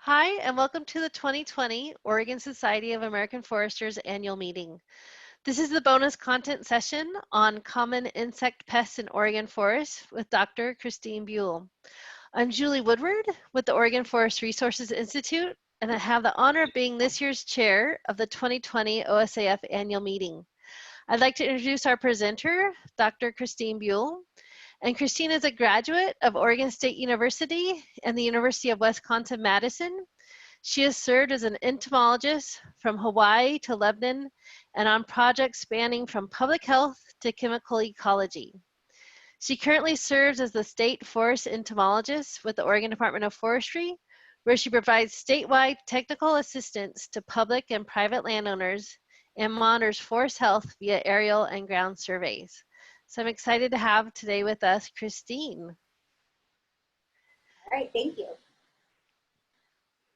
Hi, and welcome to the 2020 Oregon Society of American Foresters annual meeting. This is the bonus content session on common insect pests in Oregon forests with Dr. Christine Buhl. I'm Julie Woodward with the Oregon Forest Resources Institute, and I have the honor of being this year's chair of the 2020 OSAF annual meeting. I'd like to introduce our presenter, Dr. Christine Buhl. And Christine is a graduate of Oregon State University and the University of Wisconsin-Madison. She has served as an entomologist from Hawaii to Lebanon and on projects spanning from public health to chemical ecology. She currently serves as the state forest entomologist with the Oregon Department of Forestry, where she provides statewide technical assistance to public and private landowners and monitors forest health via aerial and ground surveys. So I'm excited to have today with us Christine. All right, thank you.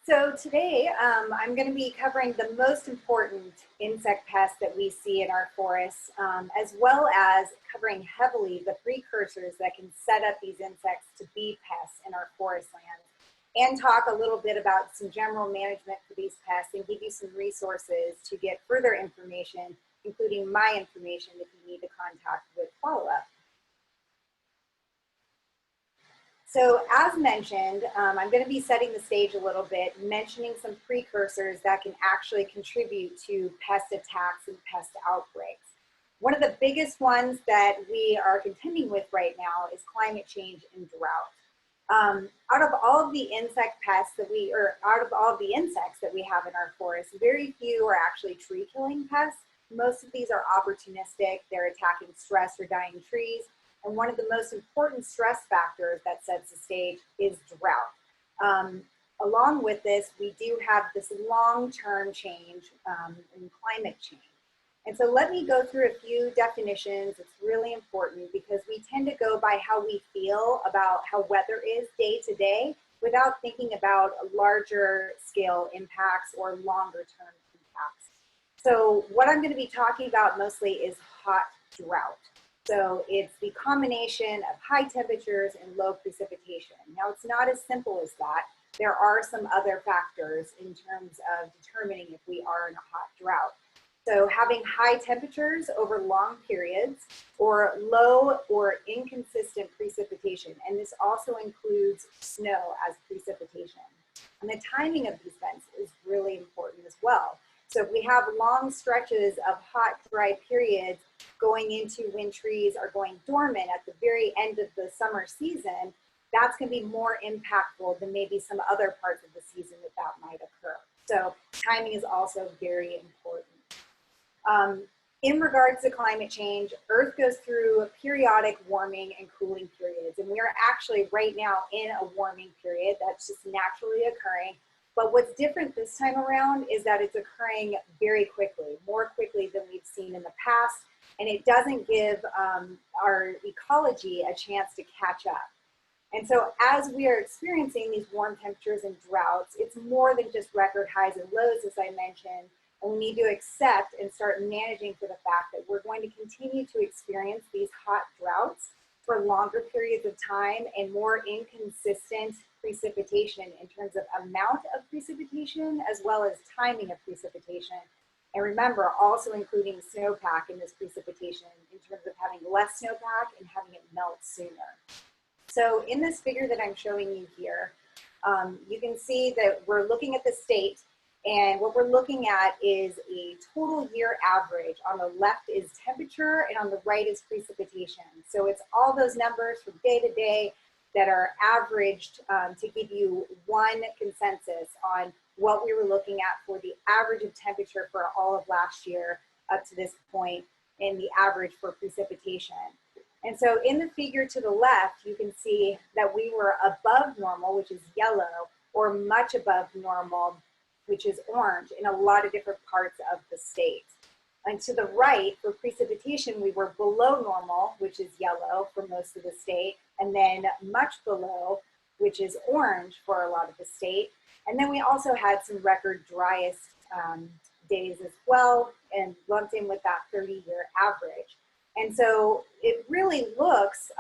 So today I'm going to be covering the most important insect pests that we see in our forests, as well as covering heavily the precursors that can set up these insects to be pests in our forest lands, and talk a little bit about some general management for these pests and give you some resources to get further information, including my information if you need to contact with follow-up. So as mentioned, I'm going to be setting the stage a little bit, mentioning some precursors that can actually contribute to pest attacks and pest outbreaks. One of the biggest ones that we are contending with right now is climate change and drought. Out of all of the insect pests that out of all of the insects that we have in our forests, very few are actually tree killing pests. Most of these are opportunistic. They're attacking stressed or dying trees. And one of the most important stress factors that sets the stage is drought. Along with this, we do have this long-term change in climate change. And so let me go through a few definitions. It's really important because we tend to go by how we feel about how weather is day to day without thinking about larger scale impacts or longer term impacts. So what I'm going to be talking about mostly is hot drought. So it's the combination of high temperatures and low precipitation. Now it's not as simple as that. There are some other factors in terms of determining if we are in a hot drought. So having high temperatures over long periods or low or inconsistent precipitation, and this also includes snow as precipitation. And the timing of these events is really important as well. So if we have long stretches of hot, dry periods going into when trees are going dormant at the very end of the summer season, that's going to be more impactful than maybe some other parts of the season that might occur. So timing is also very important. In regards to climate change, Earth goes through periodic warming and cooling periods, and we are actually right now in a warming period that's just naturally occurring. But what's different this time around is that it's occurring very quickly, more quickly than we've seen in the past, and it doesn't give our ecology a chance to catch up. And so as we are experiencing these warm temperatures and droughts, it's more than just record highs and lows, as I mentioned, and we need to accept and start managing for the fact that we're going to continue to experience these hot droughts for longer periods of time and more inconsistent precipitation in terms of amount of precipitation as well as timing of precipitation. And remember, also including snowpack in this precipitation in terms of having less snowpack and having it melt sooner. So in this figure that I'm showing you here, you can see that we're looking at the state, and what we're looking at is a total year average. On the left is temperature, and on the right is precipitation. So it's all those numbers from day to day that are averaged to give you one consensus on what we were looking at for the average of temperature for all of last year up to this point, and the average for precipitation. And so in the figure to the left, you can see that we were above normal, which is yellow, or much above normal, which is orange, in a lot of different parts of the state. And to the right, for precipitation, we were below normal, which is yellow for most of the state, and then much below, which is orange for a lot of the state. And then we also had some record driest days as well, and lumped in with that 30-year average. And so it really looks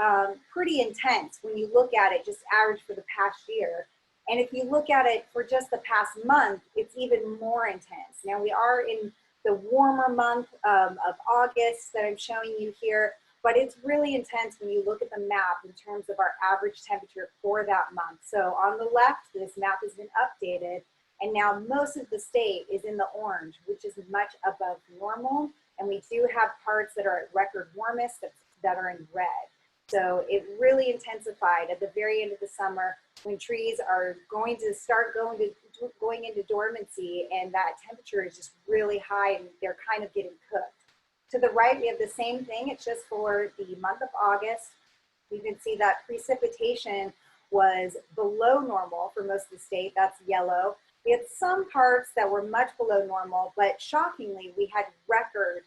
pretty intense when you look at it just average for the past year. And if you look at it for just the past month, it's even more intense. Now we are in the warmer month of August that I'm showing you here, but it's really intense when you look at the map in terms of our average temperature for that month. So on the left, this map has been updated, and now most of the state is in the orange, which is much above normal. And we do have parts that are at record warmest that are in red. So it really intensified at the very end of the summer when trees are going to start going into dormancy, and that temperature is just really high and they're kind of getting cooked. To the right, we have the same thing. It's just for the month of August. You can see that precipitation was below normal for most of the state. That's yellow. We had some parts that were much below normal, but shockingly, we had record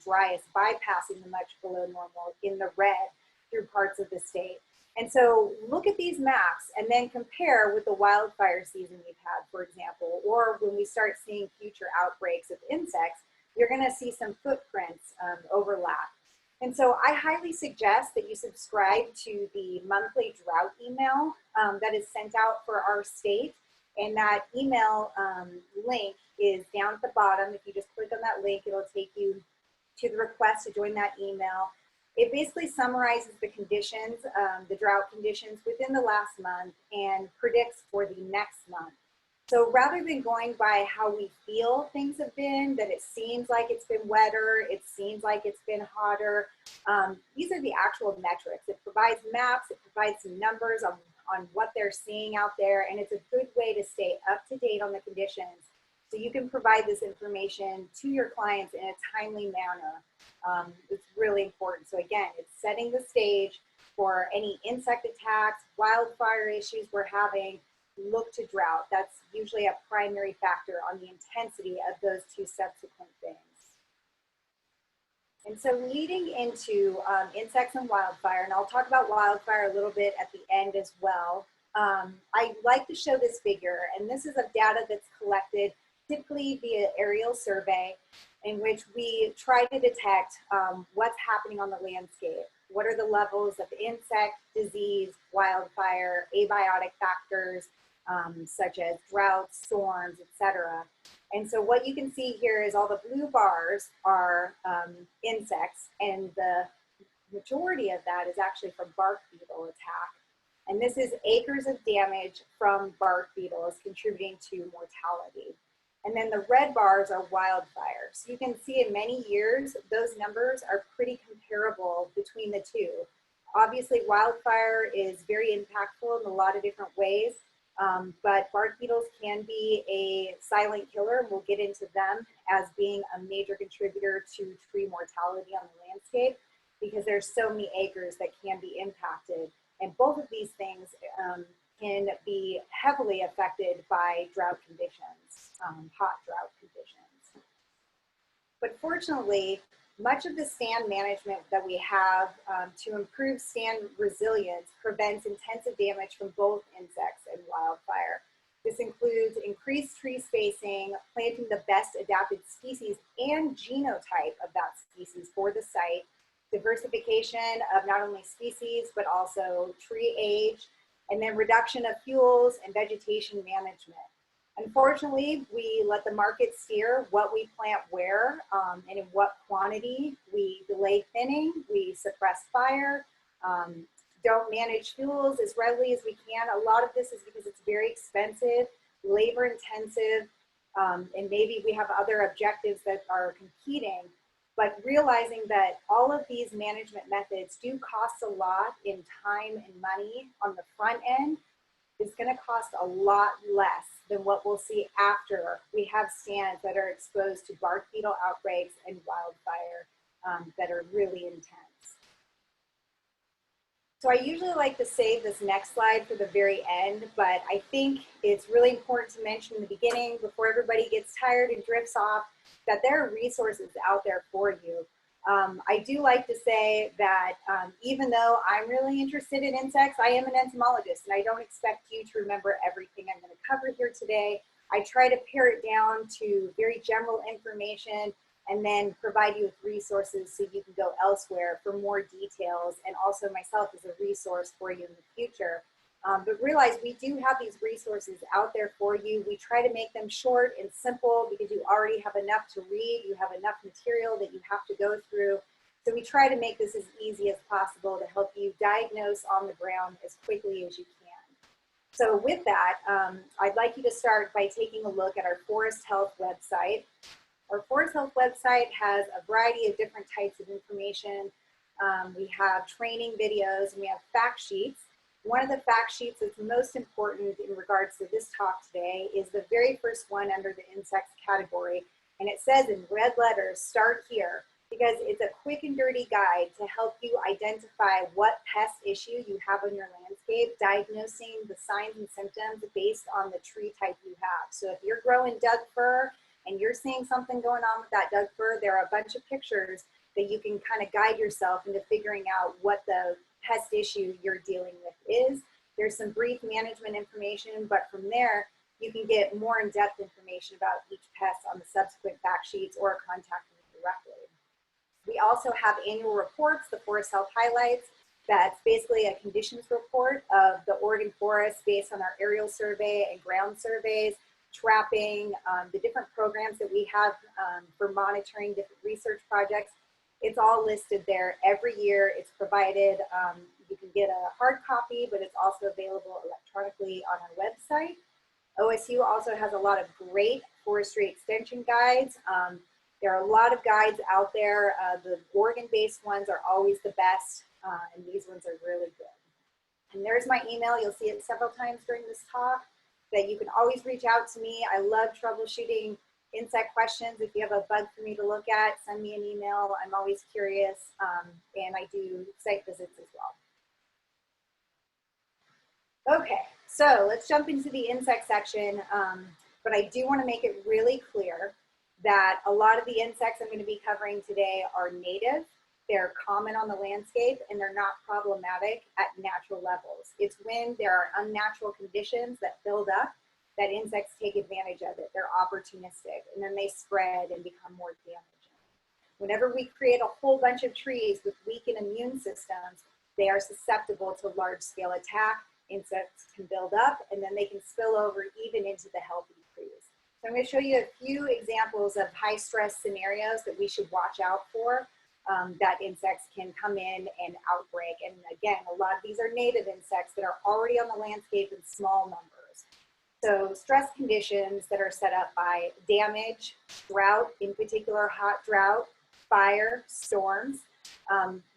driest bypassing the much below normal in the red through parts of the state. And so look at these maps and then compare with the wildfire season we've had, for example, or when we start seeing future outbreaks of insects, you're going to see some footprints overlap. And so I highly suggest that you subscribe to the monthly drought email that is sent out for our state. And that email link is down at the bottom. If you just click on that link, it'll take you to the request to join that email. It basically summarizes the conditions, the drought conditions within the last month and predicts for the next month. So rather than going by how we feel things have been, that it seems like it's been wetter, it seems like it's been hotter, these are the actual metrics. It provides maps, it provides some numbers on what they're seeing out there, and it's a good way to stay up to date on the conditions so you can provide this information to your clients in a timely manner. It's really important. So again, it's setting the stage for any insect attacks, wildfire issues we're having. Look to drought. That's usually a primary factor on the intensity of those two subsequent things. And so leading into insects and wildfire, and I'll talk about wildfire a little bit at the end as well. I like to show this figure, and this is of data that's collected typically via aerial survey, in which we try to detect what's happening on the landscape. What are the levels of insect, disease, wildfire, abiotic factors, such as droughts, storms, etc. And so what you can see here is all the blue bars are insects, and the majority of that is actually from bark beetle attack. And this is acres of damage from bark beetles contributing to mortality. And then the red bars are wildfires. So you can see in many years, those numbers are pretty comparable between the two. Obviously, wildfire is very impactful in a lot of different ways, but bark beetles can be a silent killer, and we'll get into them as being a major contributor to tree mortality on the landscape because there's so many acres that can be impacted. And both of these things can be heavily affected by drought conditions, hot drought conditions. But fortunately, much of the stand management that we have to improve stand resilience prevents intensive damage from both insects and wildfire. This includes increased tree spacing, planting the best adapted species and genotype of that species for the site, diversification of not only species, but also tree age, and then reduction of fuels and vegetation management. Unfortunately, we let the market steer what we plant where and in what quantity. We delay thinning, we suppress fire, don't manage fuels as readily as we can. A lot of this is because it's very expensive, labor intensive, and maybe we have other objectives that are competing. But realizing that all of these management methods do cost a lot in time and money on the front end, is going to cost a lot less than what we'll see after we have stands that are exposed to bark beetle outbreaks and wildfire that are really intense. So I usually like to save this next slide for the very end, but I think it's really important to mention in the beginning before everybody gets tired and drifts off that there are resources out there for you. I do like to say that even though I'm really interested in insects, I am an entomologist, and I don't expect you to remember everything I'm going to cover here today. I try to pare it down to very general information and then provide you with resources so you can go elsewhere for more details, and also myself as a resource for you in the future. But realize we do have these resources out there for you. We try to make them short and simple because you already have enough to read. You have enough material that you have to go through. So we try to make this as easy as possible to help you diagnose on the ground as quickly as you can. So with that, I'd like you to start by taking a look at our Forest Health website. Our Forest Health website has a variety of different types of information. We have training videos and we have fact sheets. One of the fact sheets that's most important in regards to this talk today is the very first one under the insects category. And it says in red letters, start here, because it's a quick and dirty guide to help you identify what pest issue you have on your landscape, diagnosing the signs and symptoms based on the tree type you have. So if you're growing Doug fir and you're seeing something going on with that Doug fir, there are a bunch of pictures that you can kind of guide yourself into figuring out what the pest issue you're dealing with is. There's some brief management information, but from there, you can get more in-depth information about each pest on the subsequent fact sheets or contact me directly. We also have annual reports, the Forest Health Highlights. That's basically a conditions report of the Oregon forest based on our aerial survey and ground surveys, trapping, the different programs that we have for monitoring different research projects. It's all listed there every year. It's provided, you can get a hard copy, but it's also available electronically on our website. OSU also has a lot of great forestry extension guides. There are a lot of guides out there. The Oregon-based ones are always the best, and these ones are really good. And there's my email. You'll see it several times during this talk, that you can always reach out to me. I love troubleshooting insect questions. If you have a bug for me to look at, send me an email. I'm always curious, and I do site visits as well. Okay, so let's jump into the insect section, but I do want to make it really clear that a lot of the insects I'm going to be covering today are native, they're common on the landscape, and they're not problematic at natural levels. It's when there are unnatural conditions that build up that insects take advantage of it. They're opportunistic, and then they spread and become more damaging. Whenever we create a whole bunch of trees with weakened immune systems, they are susceptible to large-scale attack. Insects can build up, and then they can spill over even into the healthy trees. So I'm going to show you a few examples of high-stress scenarios that we should watch out for, that insects can come in and outbreak. And again, a lot of these are native insects that are already on the landscape in small numbers. So stress conditions that are set up by damage, drought, in particular hot drought, fire, storms.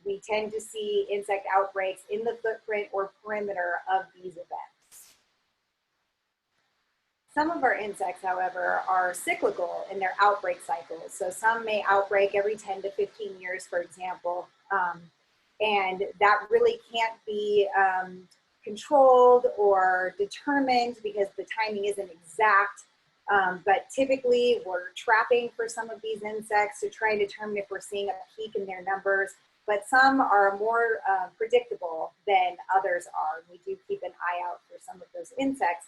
We tend to see insect outbreaks in the footprint or perimeter of these events. Some of our insects, however, are cyclical in their outbreak cycles. So some may outbreak every 10 to 15 years, for example, and that really can't be controlled or determined because the timing isn't exact. But typically we're trapping for some of these insects to try and determine if we're seeing a peak in their numbers, but some are more predictable than others are. We do keep an eye out for some of those insects.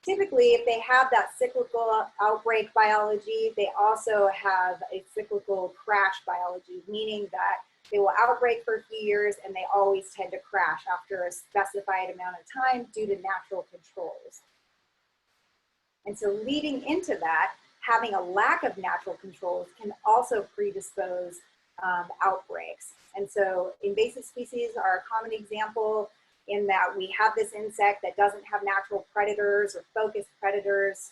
Typically, if they have that cyclical outbreak biology, they also have a cyclical crash biology, meaning that they will outbreak for a few years and they always tend to crash after a specified amount of time due to natural controls. And so leading into that, having a lack of natural controls can also predispose outbreaks. And so invasive species are a common example in that we have this insect that doesn't have natural predators or focused predators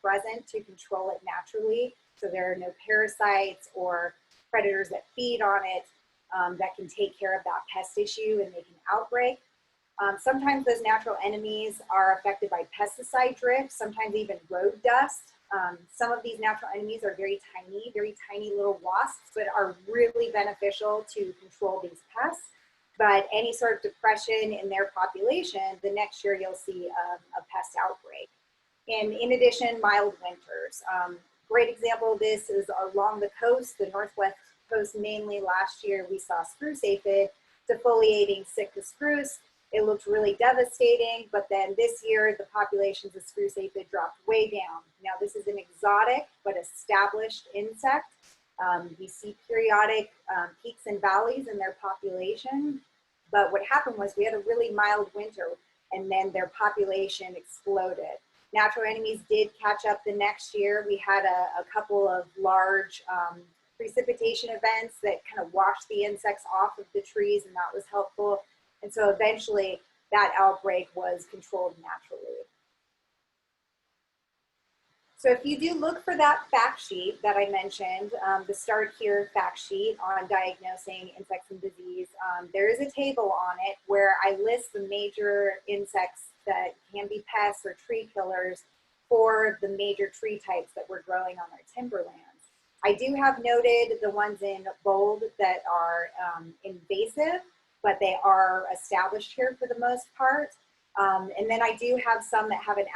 present to control it naturally. So there are no parasites or predators that feed on it that can take care of that pest issue and they can outbreak. Sometimes those natural enemies are affected by pesticide drift, sometimes even road dust. Some of these natural enemies are very tiny little wasps, but are really beneficial to control these pests. But any sort of depression in their population, the next year you'll see a pest outbreak. And in addition, mild winters. Great example of this is along the coast, the northwest coast mainly. Last year we saw spruce aphid defoliating Sitka spruce. It looked really devastating, but then this year the populations of spruce aphid dropped way down. Now this is an exotic but established insect. We see periodic peaks and valleys in their population, but what happened was we had a really mild winter and then their population exploded. Natural enemies did catch up the next year. We had a couple of large precipitation events that kind of washed the insects off of the trees, and that was helpful. And so eventually that outbreak was controlled naturally. So if you do look for that fact sheet that I mentioned, the Start Here fact sheet on diagnosing insects and disease, there is a table on it where I list the major insects that can be pests or tree killers for the major tree types that we're growing on our timberlands. I do have noted the ones in bold that are invasive, but they are established here for the most part. And then I do have some that have an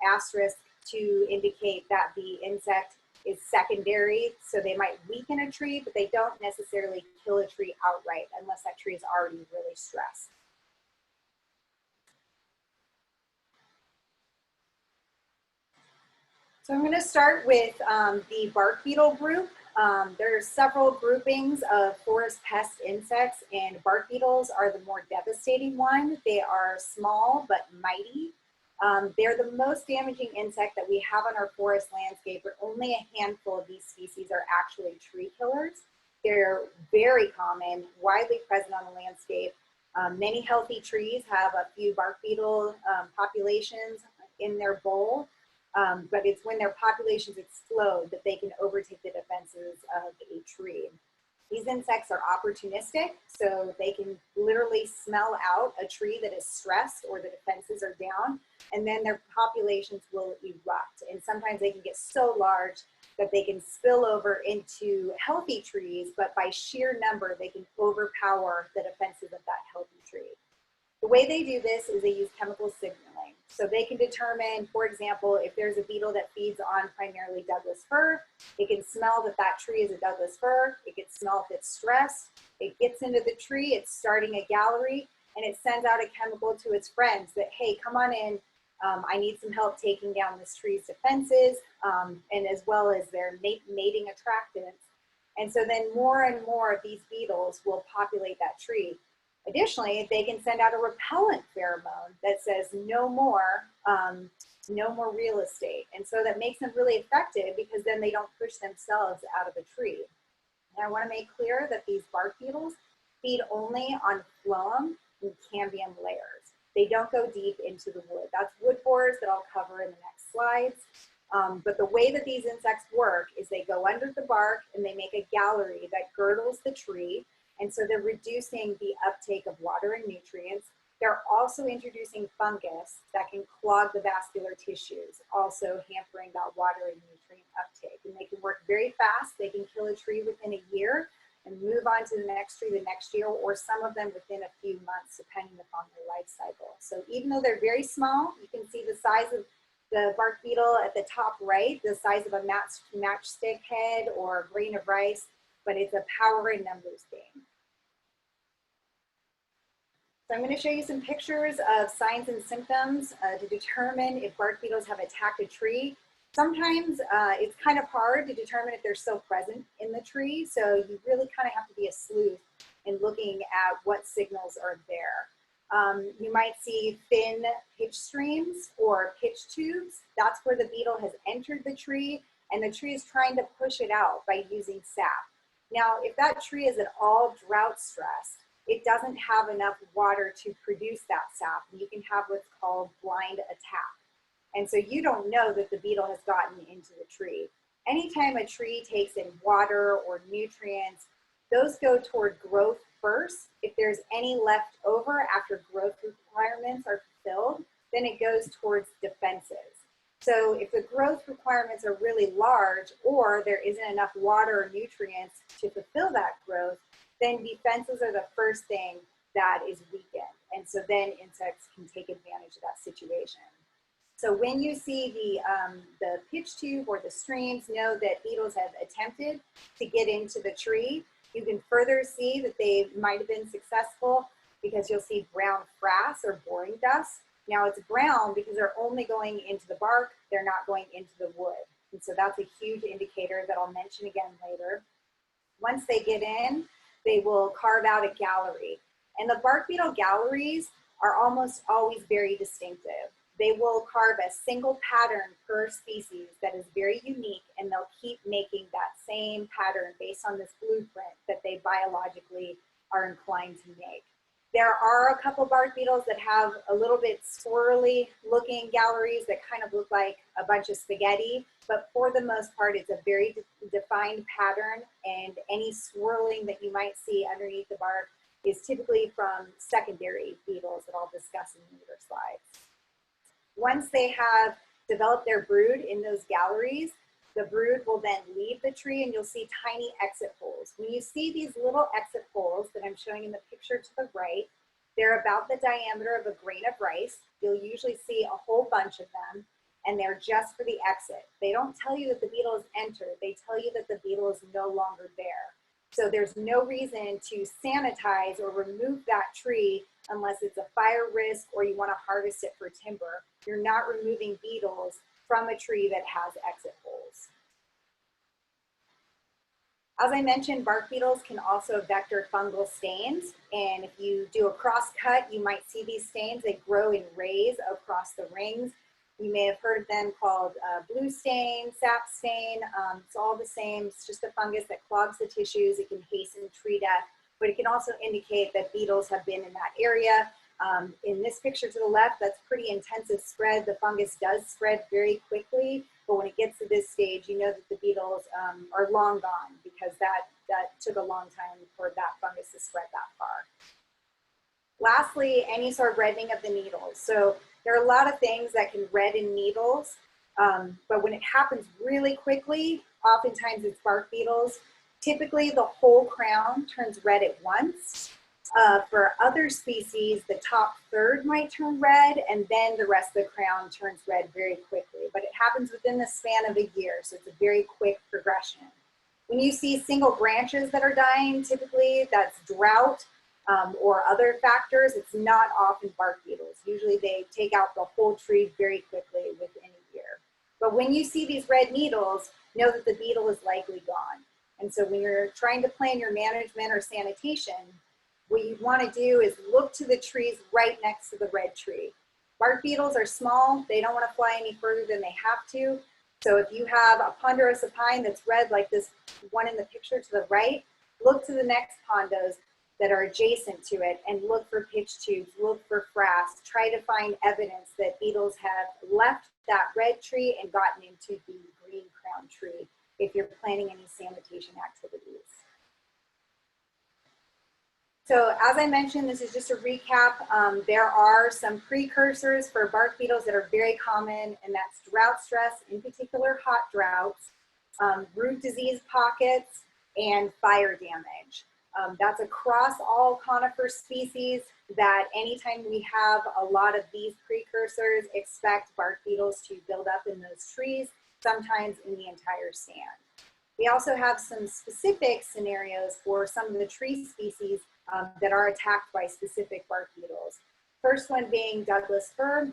asterisk to indicate that the insect is secondary, so they might weaken a tree, but they don't necessarily kill a tree outright unless that tree is already really stressed. So I'm going to start with the bark beetle group. There are several groupings of forest pest insects, and bark beetles are the more devastating one. They are small but mighty. They're the most damaging insect that we have on our forest landscape, but only a handful of these species are actually tree killers. They're very common, widely present on the landscape. Many healthy trees have a few bark beetle populations in their bowl. But it's when their populations explode that they can overtake the defenses of a tree. These insects are opportunistic, so they can literally smell out a tree that is stressed or the defenses are down, and then their populations will erupt. And sometimes they can get so large that they can spill over into healthy trees, but by sheer number, they can overpower the defenses of that healthy tree. The way they do this is they use chemical signaling. So they can determine, for example, if there's a beetle that feeds on primarily Douglas fir, it can smell that that tree is a Douglas fir. It can smell if it's stressed. It gets into the tree, it's starting a gallery, and it sends out a chemical to its friends that, hey, come on in. I need some help taking down this tree's defenses, and as well as their mating attractants. And so then more and more of these beetles will populate that tree. Additionally, they can send out a repellent pheromone that says no more real estate. And so that makes them really effective because then they don't push themselves out of a tree. And I want to make clear that these bark beetles feed only on phloem and cambium layers. They don't go deep into the wood. That's wood borers that I'll cover in the next slides. But the way that these insects work is they go under the bark and they make a gallery that girdles the tree. And so they're reducing the uptake of water and nutrients. They're also introducing fungus that can clog the vascular tissues, also hampering that water and nutrient uptake. And they can work very fast. They can kill a tree within a year and move on to the next tree the next year, or some of them within a few months, depending upon their life cycle. So even though they're very small, you can see the size of the bark beetle at the top right, the size of a matchstick head or a grain of rice, but it's a power in numbers game. So I'm going to show you some pictures of signs and symptoms to determine if bark beetles have attacked a tree. Sometimes it's kind of hard to determine if they're still present in the tree, so you really kind of have to be a sleuth in looking at what signals are there. You might see thin pitch streams or pitch tubes. That's where the beetle has entered the tree, and the tree is trying to push it out by using sap. Now, if that tree is at all drought stressed, it doesn't have enough water to produce that sap. You can have what's called blind attack. And so you don't know that the beetle has gotten into the tree. Anytime a tree takes in water or nutrients, those go toward growth first. If there's any left over after growth requirements are fulfilled, then it goes towards defenses. So if the growth requirements are really large, or there isn't enough water or nutrients to fulfill that growth, then defenses are the first thing that is weakened. And so then insects can take advantage of that situation. So when you see the pitch tube or the streams, know that beetles have attempted to get into the tree. You can further see that they might have been successful because you'll see brown frass or boring dust. Now it's brown because they're only going into the bark, they're not going into the wood. And so that's a huge indicator that I'll mention again later. Once they get in, they will carve out a gallery. And the bark beetle galleries are almost always very distinctive. They will carve a single pattern per species that is very unique, and they'll keep making that same pattern based on this blueprint that they biologically are inclined to make. There are a couple bark beetles that have a little bit swirly looking galleries that kind of look like a bunch of spaghetti, but for the most part, it's a very defined pattern, and any swirling that you might see underneath the bark is typically from secondary beetles that I'll discuss in later slides. Once they have developed their brood in those galleries, the brood will then leave the tree and you'll see tiny exit holes. When you see these little exit holes that I'm showing in the picture to the right, they're about the diameter of a grain of rice. You'll usually see a whole bunch of them, and they're just for the exit. They don't tell you that the beetle has entered. They tell you that the beetle is no longer there. So there's no reason to sanitize or remove that tree unless it's a fire risk or you want to harvest it for timber. You're not removing beetles from a tree that has exit holes. As I mentioned, bark beetles can also vector fungal stains, and if you do a cross cut, you might see these stains. They grow in rays across the rings. You may have heard of them called blue stain, sap stain. It's all the same. It's just a fungus that clogs the tissues. It can hasten tree death, but it can also indicate that beetles have been in that area. In this picture to the left, that's pretty intensive spread. The fungus does spread very quickly, but when it gets to this stage, you know that the beetles are long gone because that took a long time for that fungus to spread that far. Lastly, any sort of reddening of the needles. So there are a lot of things that can redden needles, but when it happens really quickly, oftentimes it's bark beetles. Typically, the whole crown turns red at once. For other species, the top third might turn red, and then the rest of the crown turns red very quickly. But it happens within the span of a year, so it's a very quick progression. When you see single branches that are dying, typically that's drought or other factors. It's not often bark beetles. Usually they take out the whole tree very quickly within a year. But when you see these red needles, know that the beetle is likely gone. And so when you're trying to plan your management or sanitation, what you want to do is look to the trees right next to the red tree. Bark beetles are small. They don't want to fly any further than they have to. So if you have a ponderosa pine that's red like this one in the picture to the right, look to the next pondos that are adjacent to it and look for pitch tubes, look for frass. Try to find evidence that beetles have left that red tree and gotten into the green crown tree if you're planning any sanitation activities. So as I mentioned, this is just a recap. There are some precursors for bark beetles that are very common, and that's drought stress, in particular hot droughts, root disease pockets, and fire damage. That's across all conifer species that anytime we have a lot of these precursors, expect bark beetles to build up in those trees, sometimes in the entire stand. We also have some specific scenarios for some of the tree species that are attacked by specific bark beetles. First one being Douglas fir.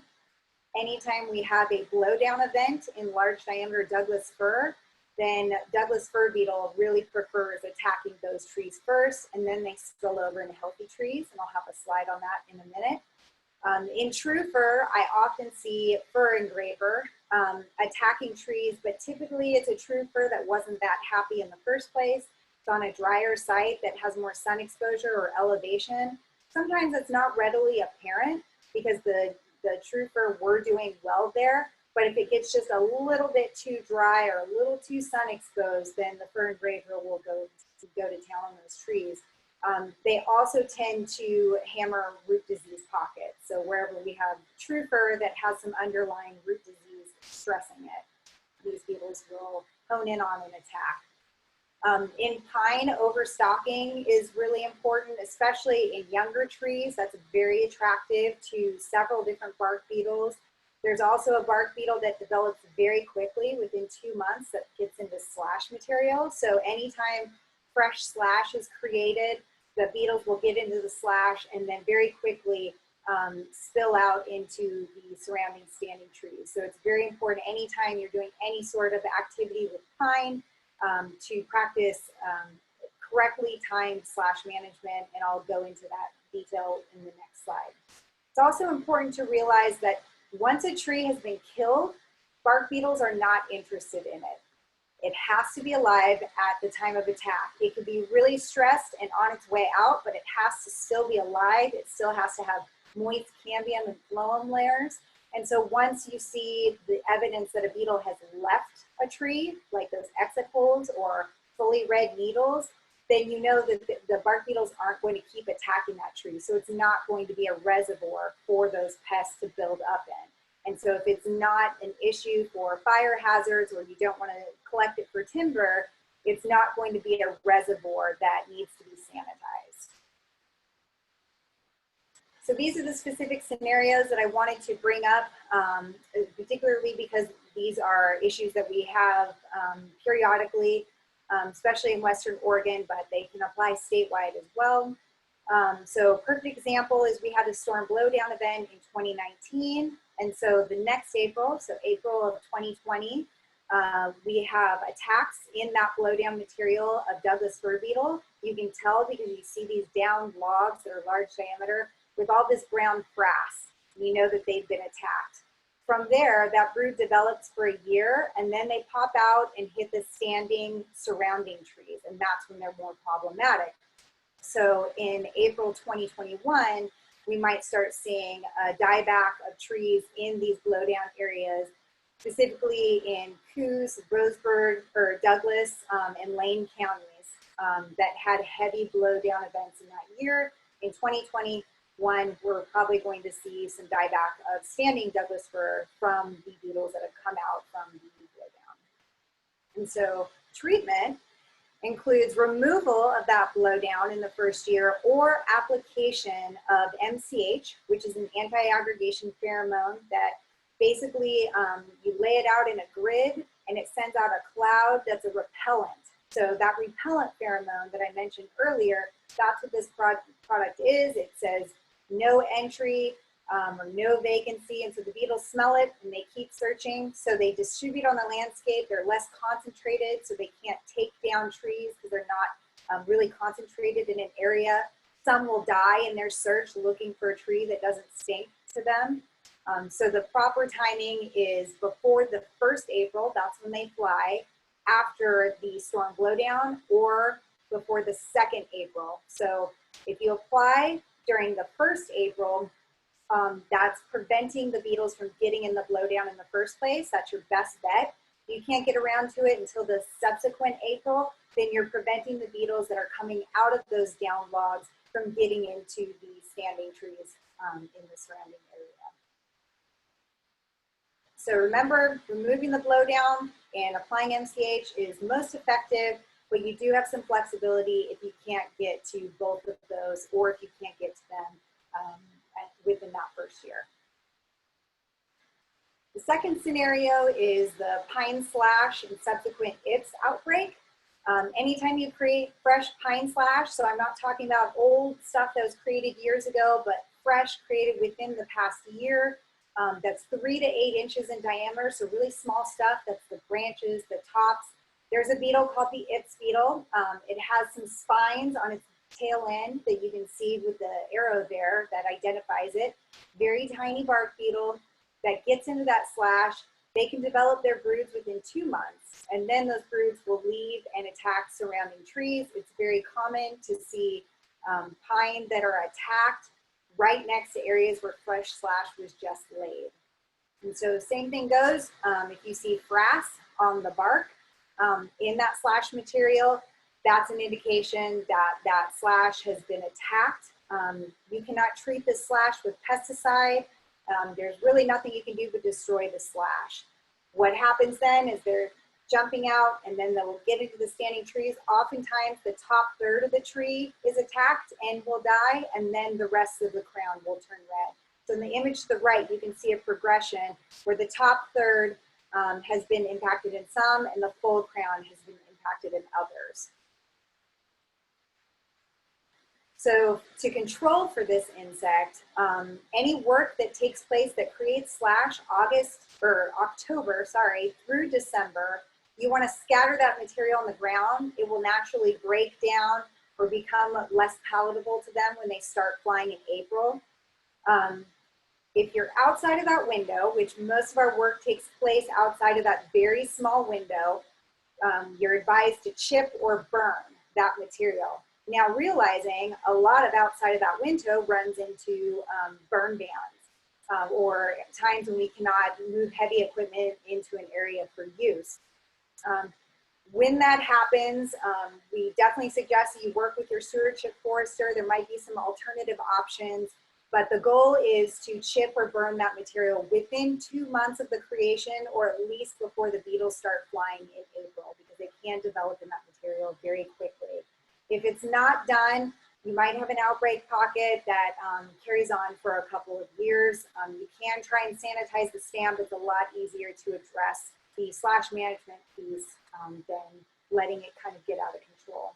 Anytime we have a blowdown event in large diameter Douglas fir, then Douglas fir beetle really prefers attacking those trees first, and then they spill over into healthy trees, and I'll have a slide on that in a minute. In true fir, I often see fir engraver attacking trees, but typically it's a true fir that wasn't that happy in the first place. It's on a drier site that has more sun exposure or elevation. Sometimes it's not readily apparent because the true fir were doing well there, but if it gets just a little bit too dry or a little too sun exposed, then the fir engraver will go to town on those trees. They also tend to hammer root disease pockets. So wherever we have true fir that has some underlying root disease stressing it, these beetles will hone in on and attack. In pine, overstocking is really important, especially in younger trees. That's very attractive to several different bark beetles. There's also a bark beetle that develops very quickly within 2 months that gets into slash material. So anytime fresh slash is created, the beetles will get into the slash and then very quickly spill out into the surrounding standing trees. So it's very important anytime you're doing any sort of activity with pine to practice correctly timed slash management, and I'll go into that detail in the next slide. It's also important to realize that once a tree has been killed, bark beetles are not interested in it. It has to be alive at the time of attack. It could be really stressed and on its way out, but it has to still be alive. It still has to have moist cambium and phloem layers. And so once you see the evidence that a beetle has left a tree, like those exit holes or fully red needles, then you know that the bark beetles aren't going to keep attacking that tree. So it's not going to be a reservoir for those pests to build up in. And so if it's not an issue for fire hazards or you don't want to collect it for timber, it's not going to be a reservoir that needs to be sanitized. So these are the specific scenarios that I wanted to bring up, particularly because these are issues that we have periodically, especially in Western Oregon, but they can apply statewide as well. So a perfect example is we had a storm blowdown event in 2019. And so the next April, so April of 2020, we have attacks in that blowdown material of Douglas fir beetle. You can tell because you see these downed logs that are large diameter with all this brown frass. You know that they've been attacked. From there, that brood develops for a year, and then they pop out and hit the standing surrounding trees, and that's when they're more problematic. So in April 2021, we might start seeing a dieback of trees in these blowdown areas, specifically in Coos, Roseburg, or Douglas, and Lane counties that had heavy blowdown events in that year. In 2021, we're probably going to see some dieback of standing Douglas fir from the beetles that have come out from the blowdown. And so treatment includes removal of that blowdown in the first year or application of MCH, which is an anti-aggregation pheromone that basically you lay it out in a grid and it sends out a cloud that's a repellent. So that repellent pheromone that I mentioned earlier, that's what this product is. It says no entry or no vacancy, and so the beetles smell it and they keep searching. So they distribute on the landscape. They're less concentrated, so they can't take down trees because they're not really concentrated in an area. Some will die in their search looking for a tree that doesn't stink to them. So the proper timing is before the 1st April, that's when they fly, after the storm blowdown, or before the 2nd April. So if you apply during the 1st April, that's preventing the beetles from getting in the blowdown in the first place. That's your best bet. If you can't get around to it until the subsequent April, then you're preventing the beetles that are coming out of those down logs from getting into the standing trees in the surrounding area. So remember, removing the blowdown and applying MCH is most effective, but you do have some flexibility if you can't get to both of those, or if you can't get to them within that first year. The second scenario is the pine slash and subsequent IPS outbreak. Anytime you create fresh pine slash, so I'm not talking about old stuff that was created years ago, but fresh, created within the past year, that's 3 to 8 inches in diameter, so really small stuff. That's the branches, the tops. There's a beetle called the IPS beetle. It has some spines on its tail end that you can see with the arrow there that identifies it. Very tiny bark beetle that gets into that slash. They can develop their broods within 2 months, and then those broods will leave and attack surrounding trees. It's very common to see pine that are attacked right next to areas where fresh slash was just laid. And so same thing goes, if you see frass on the bark in that slash material, that's an indication that that slash has been attacked. You cannot treat the slash with pesticide. There's really nothing you can do but destroy the slash. What happens then is they're jumping out and then they'll get into the standing trees. Oftentimes the top third of the tree is attacked and will die, and then the rest of the crown will turn red. So in the image to the right, you can see a progression where the top third has been impacted in some and the full crown has been impacted in others. So to control for this insect, any work that takes place that creates slash October through December, you want to scatter that material on the ground. It will naturally break down or become less palatable to them when they start flying in April. If you're outside of that window, which most of our work takes place outside of that very small window, you're advised to chip or burn that material. Now realizing a lot of outside of that window runs into burn bans or times when we cannot move heavy equipment into an area for use. When that happens, we definitely suggest that you work with your stewardship forester. There might be some alternative options, but the goal is to chip or burn that material within 2 months of the creation, or at least before the beetles start flying in April, because they can develop in that material very quickly. If it's not done, you might have an outbreak pocket that carries on for a couple of years. You can try and sanitize the stand, but it's a lot easier to address the slash management piece than letting it kind of get out of control.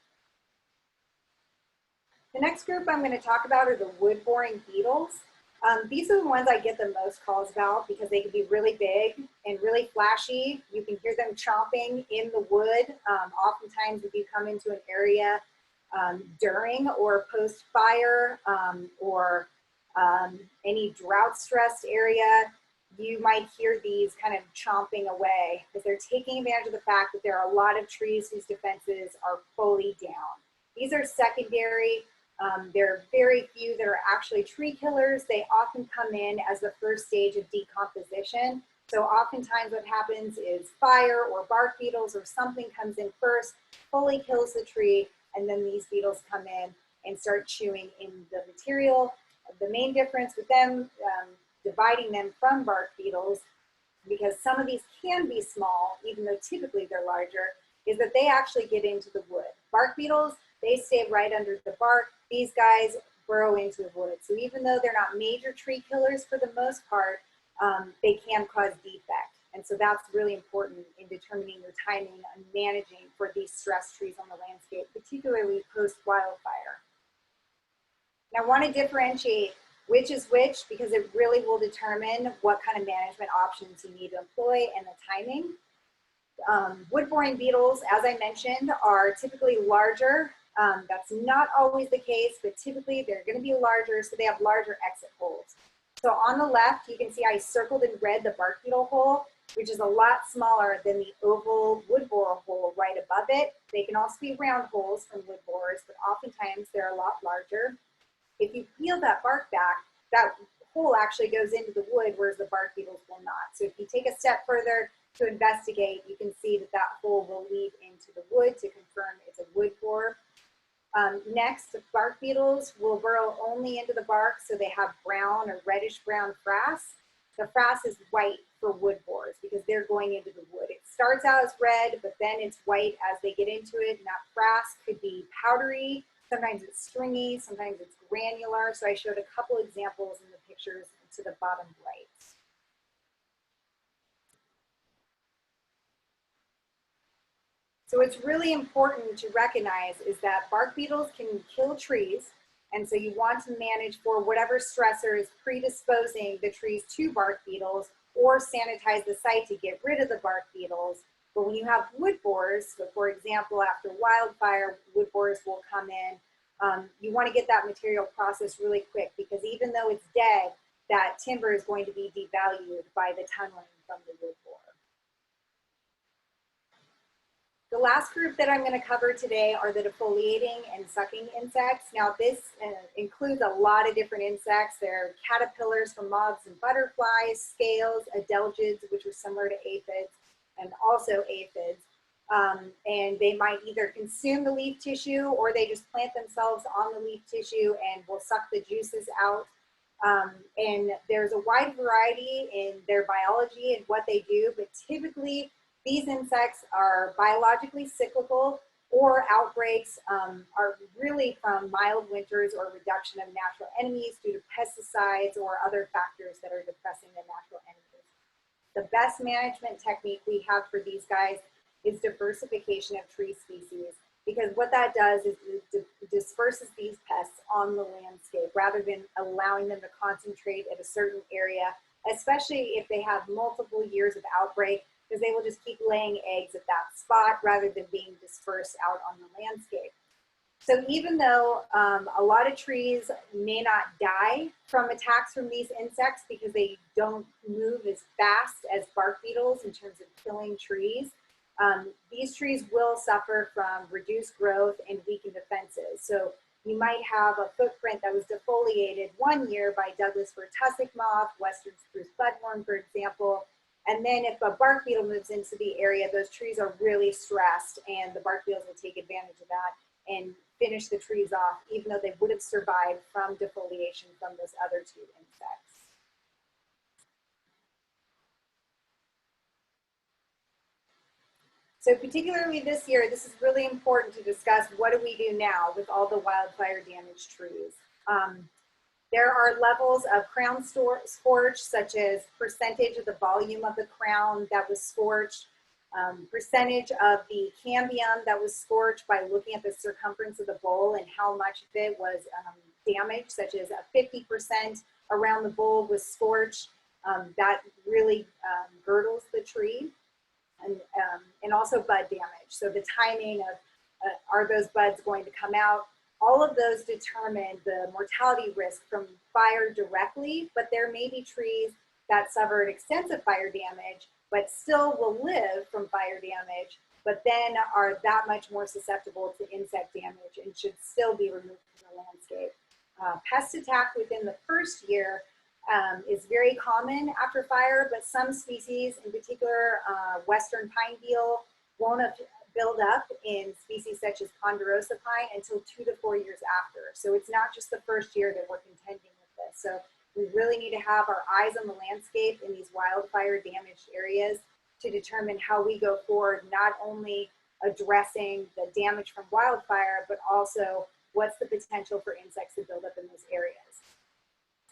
The next group I'm going to talk about are the wood-boring beetles. These are the ones I get the most calls about because they can be really big and really flashy. You can hear them chomping in the wood. Oftentimes if you come into an area during or post-fire or any drought-stressed area, you might hear these kind of chomping away because they're taking advantage of the fact that there are a lot of trees whose defenses are fully down. These are secondary. There are very few that are actually tree killers. They often come in as the first stage of decomposition. So oftentimes what happens is fire or bark beetles or something comes in first, fully kills the tree, and then these beetles come in and start chewing in the material. The main difference with them, dividing them from bark beetles, because some of these can be small, even though typically they're larger, is that they actually get into the wood. Bark beetles, they stay right under the bark. These guys burrow into the wood. So even though they're not major tree killers for the most part, they can cause defect. And so that's really important in determining your timing and managing for these stress trees on the landscape, particularly post-wildfire. Now I want to differentiate which is which because it really will determine what kind of management options you need to employ and the timing. Wood-boring beetles, as I mentioned, are typically larger. That's not always the case, but typically they're going to be larger, so they have larger exit holes. So on the left, you can see I circled in red the bark beetle hole, which is a lot smaller than the oval wood borer hole right above it. They can also be round holes from wood borers, but oftentimes they're a lot larger. If you peel that bark back, that hole actually goes into the wood, whereas the bark beetles will not. So if you take a step further to investigate, you can see that that hole will lead into the wood to confirm it's a wood borer. Next, the bark beetles will burrow only into the bark, so they have brown or reddish brown frass. The frass is white for wood borers because they're going into the wood. It starts out as red, but then it's white as they get into it, and that frass could be powdery, sometimes it's stringy, sometimes it's granular. So I showed a couple examples in the pictures to the bottom right. So what's really important to recognize is that bark beetles can kill trees, and so you want to manage for whatever stressor is predisposing the trees to bark beetles or sanitize the site to get rid of the bark beetles. But when you have wood borers, so for example, after wildfire, wood borers will come in, you want to get that material processed really quick because even though it's dead, that timber is going to be devalued by the tunneling from the wood borer. The last group that I'm going to cover today are the defoliating and sucking insects. Now this includes a lot of different insects. There are caterpillars from moths and butterflies, scales, adelgids, which are similar to aphids, and also aphids. And they might either consume the leaf tissue or they just plant themselves on the leaf tissue and will suck the juices out. And there's a wide variety in their biology and what they do, but typically these insects are biologically cyclical, or outbreaks are really from mild winters or reduction of natural enemies due to pesticides or other factors that are depressing the natural enemies. The best management technique we have for these guys is diversification of tree species, because what that does is it disperses these pests on the landscape rather than allowing them to concentrate at a certain area, especially if they have multiple years of outbreak, because they will just keep laying eggs at that spot rather than being dispersed out on the landscape. So even though a lot of trees may not die from attacks from these insects because they don't move as fast as bark beetles in terms of killing trees, these trees will suffer from reduced growth and weakened defenses. So you might have a footprint that was defoliated one year by Douglas fir tussock moth, western spruce budworm, for example. And then if a bark beetle moves into the area, those trees are really stressed and the bark beetles will take advantage of that and finish the trees off, even though they would have survived from defoliation from those other two insects. So particularly this year, this is really important to discuss what do we do now with all the wildfire damaged trees. There are levels of crown scorch, such as percentage of the volume of the crown that was scorched, percentage of the cambium that was scorched by looking at the circumference of the bowl and how much of it was damaged, such as a 50% around the bowl was scorched. That really girdles the tree. And also bud damage. So the timing of are those buds going to come out? All of those determine the mortality risk from fire directly, but there may be trees that suffered extensive fire damage, but still will live from fire damage, but then are that much more susceptible to insect damage and should still be removed from the landscape. Pest attack within the first year is very common after fire, but some species, in particular western pine beetle, won't build up in species such as ponderosa pine until 2 to 4 years after. So it's not just the first year that we're contending with this. So we really need to have our eyes on the landscape in these wildfire damaged areas to determine how we go forward, not only addressing the damage from wildfire, but also what's the potential for insects to build up in those areas.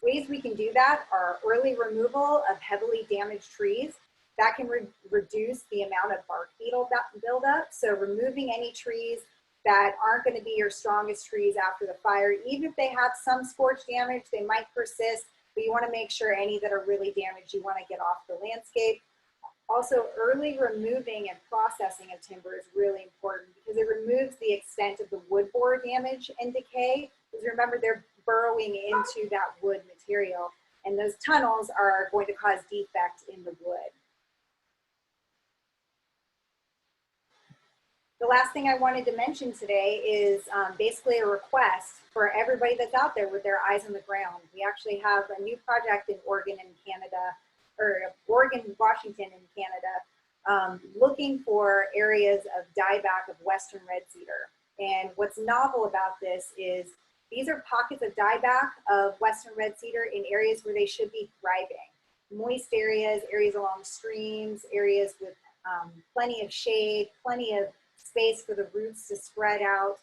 Ways we can do that are early removal of heavily damaged trees. That can reduce the amount of bark beetle buildup. So removing any trees that aren't going to be your strongest trees after the fire, even if they have some scorch damage, they might persist, but you want to make sure any that are really damaged, you want to get off the landscape. Also, early removing and processing of timber is really important because it removes the extent of the wood borer damage and decay. Because remember, they're burrowing into that wood material, and those tunnels are going to cause defect in the wood. The last thing I wanted to mention today is basically a request for everybody that's out there with their eyes on the ground. We actually have a new project in Oregon and Canada, or Oregon, Washington and Canada, looking for areas of dieback of western red cedar. And what's novel about this is these are pockets of dieback of western red cedar in areas where they should be thriving. Moist areas, areas along streams, areas with plenty of shade, plenty of space for the roots to spread out.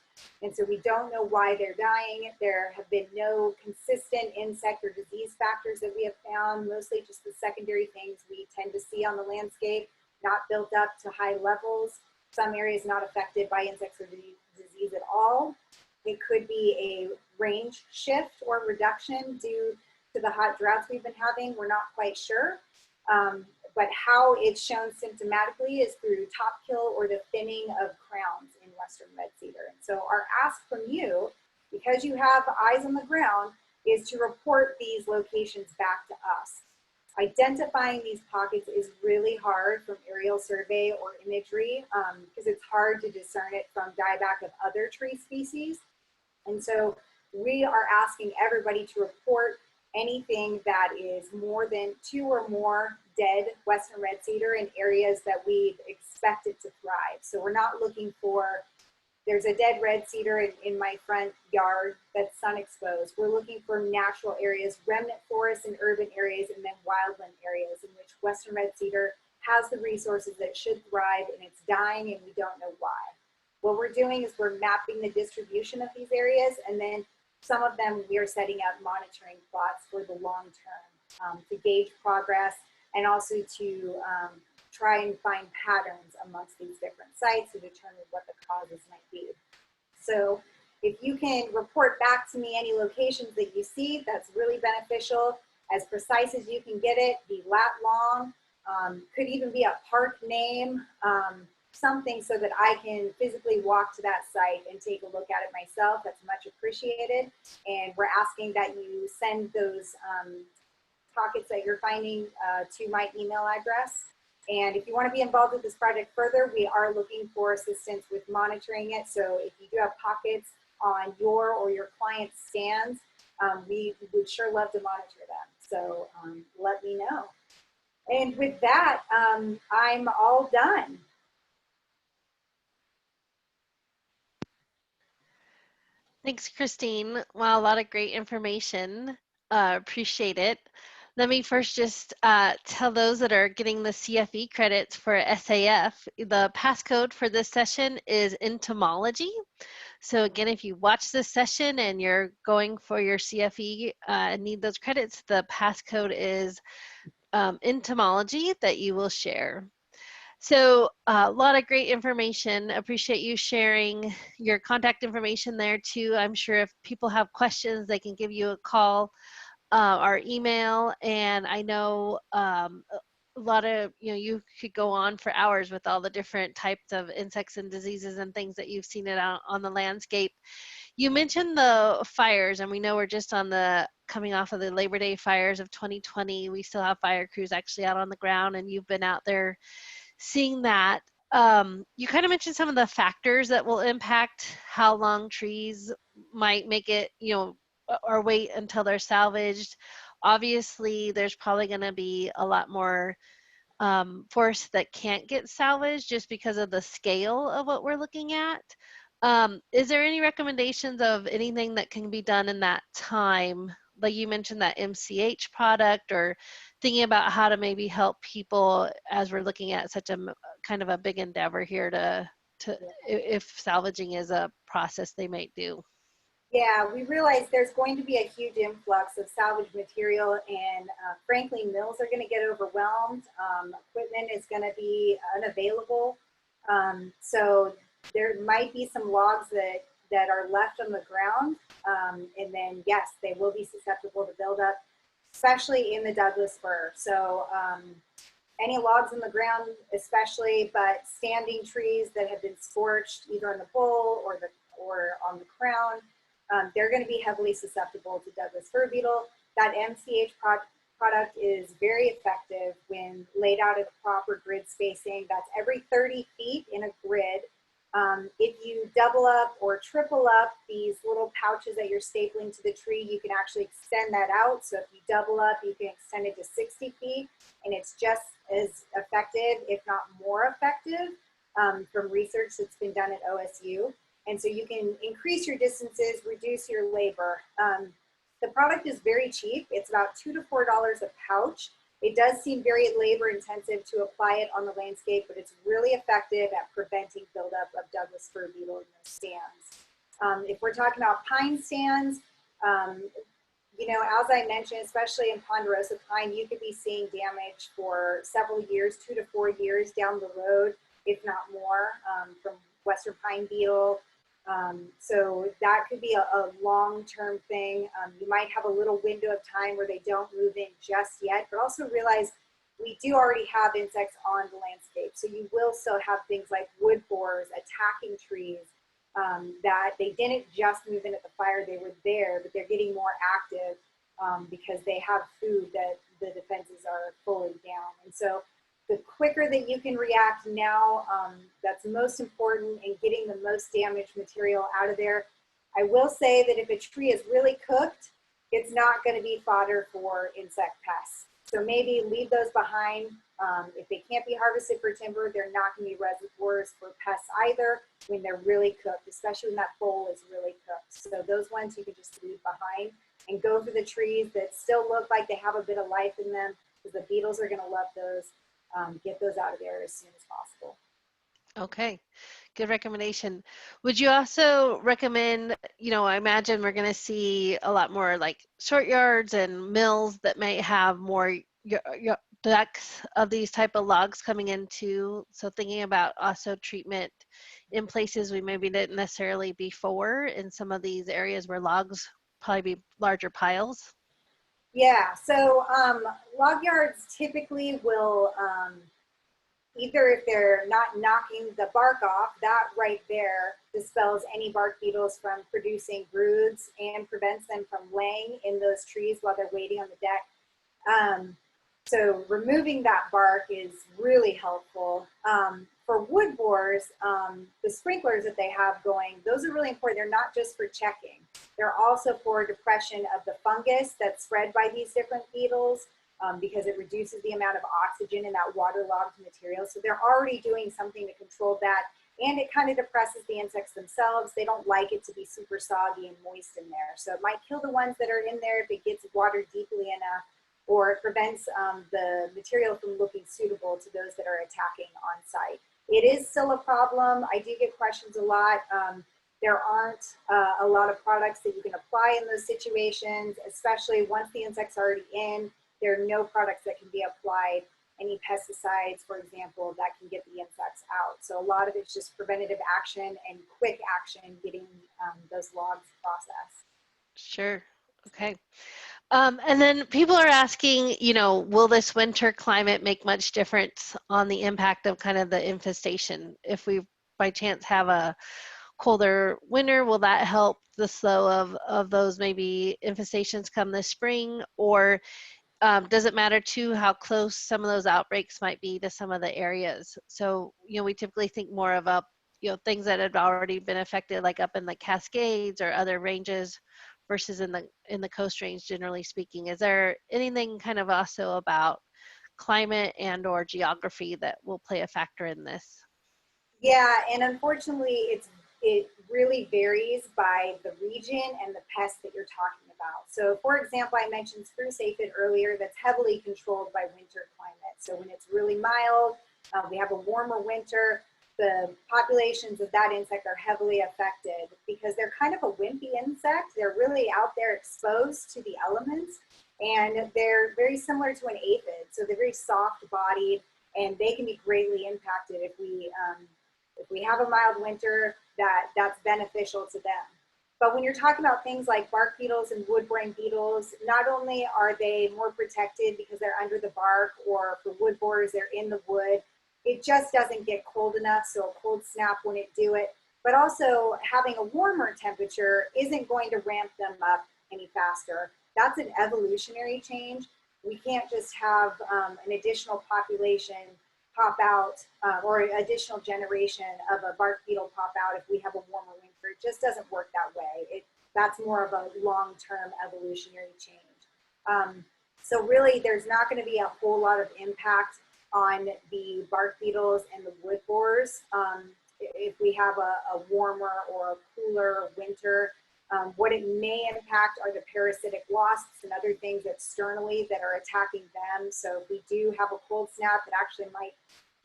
And so we don't know why they're dying. There have been no consistent insect or disease factors that we have found, mostly just the secondary things we tend to see on the landscape, not built up to high levels. Some areas not affected by insects or disease at all. It could be a range shift or reduction due to the hot droughts we've been having. We're not quite sure. But how it's shown symptomatically is through top kill or the thinning of crowns in western red cedar. And so our ask from you, because you have eyes on the ground, is to report these locations back to us. Identifying these pockets is really hard from aerial survey or imagery because it's hard to discern it from dieback of other tree species. And so we are asking everybody to report anything that is more than 2 or more dead western red cedar in areas that we expect it to thrive. So we're not looking for, there's a dead red cedar in my front yard that's sun exposed. We're looking for natural areas, remnant forests in urban areas, and then wildland areas in which western red cedar has the resources that should thrive, and it's dying and we don't know why. What we're doing is we're mapping the distribution of these areas, and then some of them we are setting up monitoring plots for the long term to gauge progress and also to try and find patterns amongst these different sites to determine what the causes might be. So if you can report back to me any locations that you see, that's really beneficial. As precise as you can get it, be lat long, could even be a park name. something so that I can physically walk to that site and take a look at it myself, that's much appreciated. And we're asking that you send those pockets that you're finding to my email address. And if you want to be involved with this project further, we are looking for assistance with monitoring it. So if you do have pockets on your or your client's stands, we would sure love to monitor them. So let me know. And with that, I'm all done. Thanks, Christine. Wow, a lot of great information. Appreciate it. Let me first just tell those that are getting the CFE credits for SAF, the passcode for this session is entomology. So again, if you watch this session and you're going for your CFE and need those credits, the passcode is entomology that you will share. So a lot of great information. Appreciate you sharing your contact information there too. I'm sure if people have questions, they can give you a call or email. And I know a lot of, you could go on for hours with all the different types of insects and diseases and things that you've seen it out on the landscape. You mentioned the fires, and we know we're just on the coming off of the Labor Day fires of 2020. We still have fire crews actually out on the ground, and you've been out there seeing that. You kind of mentioned some of the factors that will impact how long trees might make it, or wait until they're salvaged. Obviously, there's probably going to be a lot more forests that can't get salvaged just because of the scale of what we're looking at. Is there any recommendations of anything that can be done in that time? Like you mentioned that MCH product, or thinking about how to maybe help people as we're looking at such a kind of a big endeavor here to if salvaging is a process they might do. Yeah, we realize there's going to be a huge influx of salvage material, and frankly, mills are going to get overwhelmed. Equipment is going to be unavailable. So there might be some logs that are left on the ground, and then yes, they will be susceptible to buildup, especially in the Douglas fir. So any logs on the ground, especially, but standing trees that have been scorched either on the Buhl or on the crown, they're going to be heavily susceptible to Douglas fir beetle. That MCH product is very effective when laid out at a proper grid spacing. That's every 30 feet in a grid. If you double up or triple up these little pouches that you're stapling to the tree, you can actually extend that out. So if you double up, you can extend it to 60 feet, and it's just as effective, if not more effective, from research that's been done at OSU. And so you can increase your distances, reduce your labor. The product is very cheap. It's about $2 to $4 a pouch. It does seem very labor intensive to apply it on the landscape, but it's really effective at preventing buildup of Douglas fir beetle in those stands. If we're talking about pine stands, as I mentioned, especially in ponderosa pine, you could be seeing damage for several years, 2 to 4 years down the road, if not more, from western pine beetle. So that could be a long-term thing. You might have a little window of time where they don't move in just yet, but also realize we do already have insects on the landscape. So you will still have things like wood borers attacking trees that they didn't just move in at the fire, they were there, but they're getting more active because they have food that the defenses are fully down. And so the quicker that you can react now, that's most important in getting the most damaged material out of there. I will say that if a tree is really cooked, it's not going to be fodder for insect pests. So maybe leave those behind. If they can't be harvested for timber, they're not going to be reservoirs for pests either when they're really cooked, especially when that bowl is really cooked. So those ones you can just leave behind and go for the trees that still look like they have a bit of life in them, because the beetles are going to love those. Get those out of there as soon as possible. Okay, good recommendation. Would you also recommend, I imagine we're going to see a lot more like short yards and mills that may have more decks of these type of logs coming into. So thinking about also treatment in places we maybe didn't necessarily before in some of these areas where logs probably be larger piles. Yeah, so log yards typically will either if they're not knocking the bark off, that right there dispels any bark beetles from producing broods and prevents them from laying in those trees while they're waiting on the deck. So removing that bark is really helpful. For wood borers, the sprinklers that they have going, those are really important. They're not just for checking. They're also for depression of the fungus that's spread by these different beetles, because it reduces the amount of oxygen in that waterlogged material. So they're already doing something to control that, and it kind of depresses the insects themselves. They don't like it to be super soggy and moist in there. So it might kill the ones that are in there if it gets watered deeply enough, or it prevents the material from looking suitable to those that are attacking on site. It is still a problem. I do get questions a lot. There aren't a lot of products that you can apply in those situations, especially once the insect's already in. There are no products that can be applied, any pesticides, for example, that can get the insects out. So a lot of it's just preventative action and quick action getting those logs processed. Sure. Okay. And then people are asking, will this winter climate make much difference on the impact of kind of the infestation? If we by chance have a colder winter, will that help the slow of those maybe infestations come this spring? Or does it matter too how close some of those outbreaks might be to some of the areas? So, we typically think more of things that had already been affected, like up in the Cascades or other ranges, versus in the Coast Range, generally speaking. Is there anything kind of also about climate and or geography that will play a factor in this? Yeah, and unfortunately, it really varies by the region and the pest that you're talking about. So, for example, I mentioned spruce aphid earlier. That's heavily controlled by winter climate. So when it's really mild, we have a warmer winter, the populations of that insect are heavily affected because they're kind of a wimpy insect. They're really out there exposed to the elements, and they're very similar to an aphid. So they're very soft-bodied, and they can be greatly impacted if we have a mild winter, that's beneficial to them. But when you're talking about things like bark beetles and wood-boring beetles, not only are they more protected because they're under the bark, or for wood borers, they're in the wood, it just doesn't get cold enough, so a cold snap wouldn't do it. But also, having a warmer temperature isn't going to ramp them up any faster. That's an evolutionary change. We can't just have an additional population pop out, or an additional generation of a bark beetle pop out if we have a warmer winter. It just doesn't work that way. That's more of a long-term evolutionary change. So really, there's not going to be a whole lot of impact on the bark beetles and the wood borers if we have a warmer or a cooler winter. What it may impact are the parasitic wasps and other things externally that are attacking them. So if we do have a cold snap, it actually might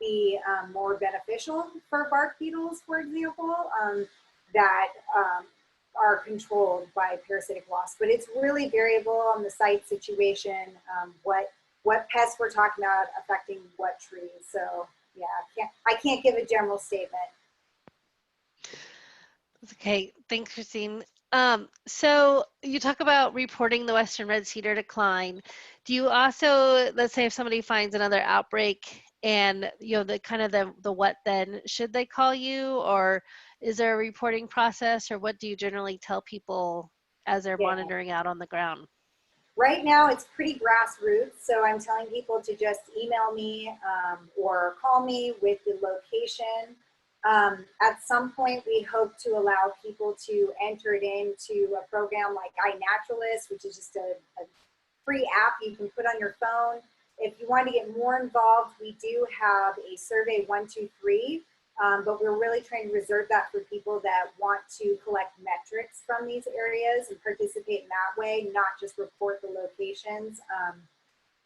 be more beneficial for bark beetles, for example, that are controlled by parasitic wasps. But it's really variable on the site situation, what pests we're talking about affecting what trees. So yeah, I can't give a general statement. Okay, thanks, Christine. So you talk about reporting the Western red cedar decline. Do you also, let's say if somebody finds another outbreak and the kind of the what then, should they call you, or is there a reporting process, or what do you generally tell people as they're Yeah. monitoring out on the ground? Right now, it's pretty grassroots, so I'm telling people to just email me or call me with the location. At some point, we hope to allow people to enter it into a program like iNaturalist, which is just a free app you can put on your phone. If you want to get more involved, we do have a survey 123, but we're really trying to reserve that for people that want to collect metrics from these areas and participate in that way, not just report the locations.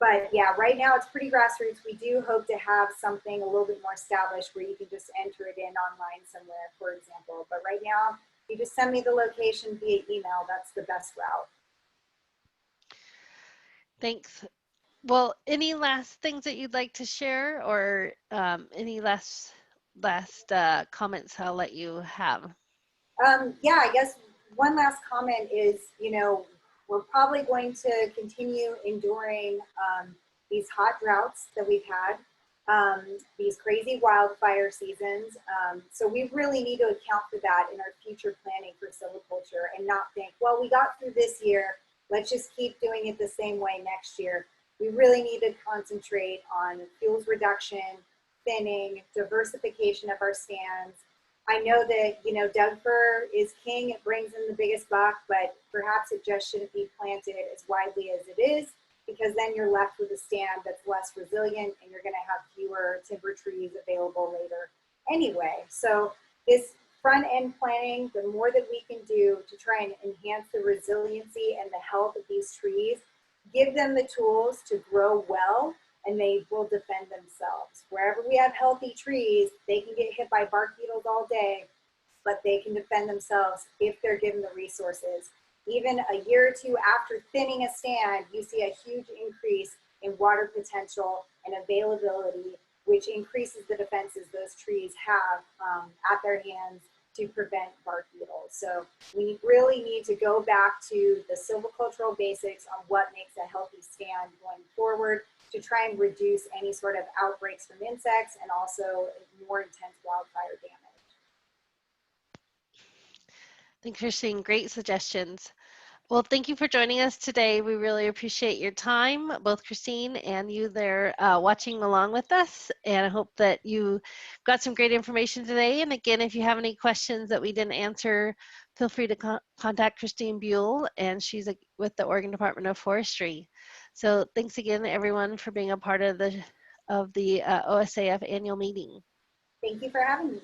But yeah, right now it's pretty grassroots. We do hope to have something a little bit more established where you can just enter it in online somewhere, for example. But right now, you just send me the location via email. That's the best route. Thanks. Well, any last things that you'd like to share, or any last comments I'll let you have? Yeah, I guess one last comment is, we're probably going to continue enduring these hot droughts that we've had. these crazy wildfire seasons. So we really need to account for that in our future planning for silviculture and not think, well, we got through this year, let's just keep doing it the same way next year. We really need to concentrate on fuels reduction, thinning, diversification of our stands. I know that, Doug fir is king, it brings in the biggest buck, but perhaps it just shouldn't be planted as widely as it is, because then you're left with a stand that's less resilient and you're going to have fewer timber trees available later anyway. So this front end planning, the more that we can do to try and enhance the resiliency and the health of these trees, give them the tools to grow well, and they will defend themselves. Wherever we have healthy trees, they can get hit by bark beetles all day, but they can defend themselves if they're given the resources. Even a year or two after thinning a stand, you see a huge increase in water potential and availability, which increases the defenses those trees have at their hands to prevent bark beetles. So we really need to go back to the silvicultural basics on what makes a healthy stand going forward to try and reduce any sort of outbreaks from insects and also more intense wildfire damage. Thanks, Christine. Great suggestions. Well, thank you for joining us today. We really appreciate your time, both Christine and you there watching along with us. And I hope that you got some great information today. And again, if you have any questions that we didn't answer, feel free to contact Christine Buhl, and she's with the Oregon Department of Forestry. So thanks again, everyone, for being a part of the OSAF annual meeting. Thank you for having me.